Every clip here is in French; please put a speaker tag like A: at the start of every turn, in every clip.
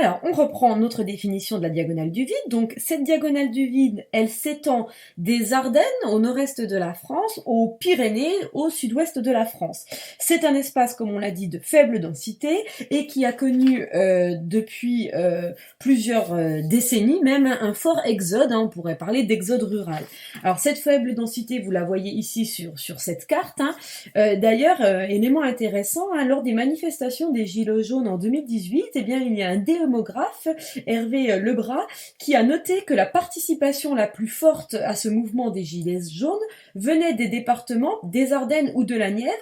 A: Alors, on reprend notre définition de la diagonale du vide. Donc, cette diagonale du vide, elle s'étend des Ardennes au nord-est de la France, aux Pyrénées au sud-ouest de la France. C'est un espace, comme on l'a dit, de faible densité et qui a connu depuis plusieurs décennies même un fort exode. On pourrait parler d'exode rural. Alors, cette faible densité, vous la voyez ici sur cette carte. D'ailleurs, élément intéressant, lors des manifestations des Gilets jaunes en 2018, eh bien, il y a un démographe, Hervé Lebras, qui a noté que la participation la plus forte à ce mouvement des Gilets jaunes venait des départements des Ardennes ou de la Nièvre,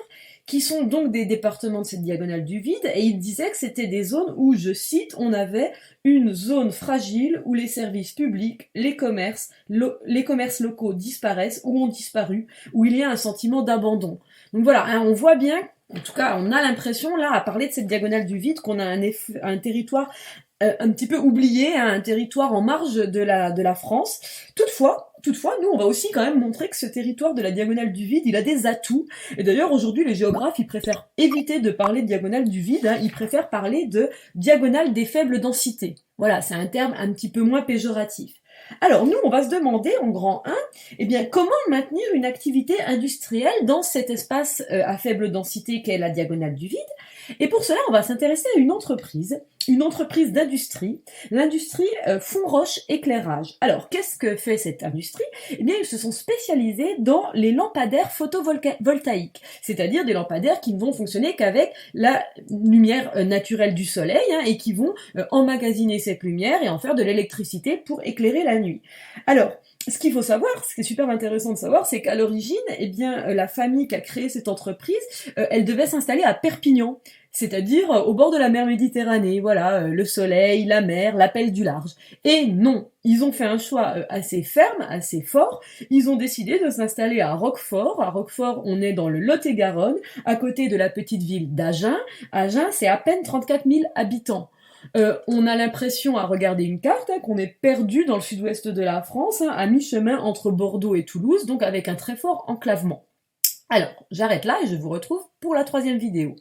A: qui sont donc des départements de cette diagonale du vide, et il disait que c'était des zones où, je cite, on avait une zone fragile où les services publics, les commerces locaux disparaissent ou ont disparu, où il y a un sentiment d'abandon. Donc voilà, on voit bien, en tout cas on a l'impression là, à parler de cette diagonale du vide, qu'on a un territoire un petit peu oublié, un territoire en marge de la France. Toutefois, nous, on va aussi quand même montrer que ce territoire de la diagonale du vide, il a des atouts. Et d'ailleurs, aujourd'hui, les géographes, ils préfèrent éviter de parler de diagonale du vide, ils préfèrent parler de diagonale des faibles densités. Voilà, c'est un terme un petit peu moins péjoratif. Alors nous, on va se demander en grand 1, eh bien, comment maintenir une activité industrielle dans cet espace à faible densité qu'est la diagonale du vide. Et pour cela, on va s'intéresser à une entreprise d'industrie, l'industrie Fonroche Éclairage. Alors, qu'est-ce que fait cette industrie? Eh bien, ils se sont spécialisés dans les lampadaires photovoltaïques, c'est-à-dire des lampadaires qui ne vont fonctionner qu'avec la lumière naturelle du soleil et qui vont emmagasiner cette lumière et en faire de l'électricité pour éclairer la nuit. Alors, ce qu'il faut savoir, ce qui est super intéressant de savoir, c'est qu'à l'origine, eh bien, la famille qui a créé cette entreprise, elle devait s'installer à Perpignan, c'est-à-dire au bord de la mer Méditerranée, voilà, le soleil, la mer, l'appel du large. Et non, ils ont fait un choix assez ferme, assez fort, ils ont décidé de s'installer à Roquefort. À Roquefort, on est dans le Lot-et-Garonne, à côté de la petite ville d'Agen. Agen, c'est à peine 34 000 habitants. On a l'impression, à regarder une carte, qu'on est perdu dans le sud-ouest de la France, à mi-chemin entre Bordeaux et Toulouse, donc avec un très fort enclavement. Alors, j'arrête là et je vous retrouve pour la 3e vidéo.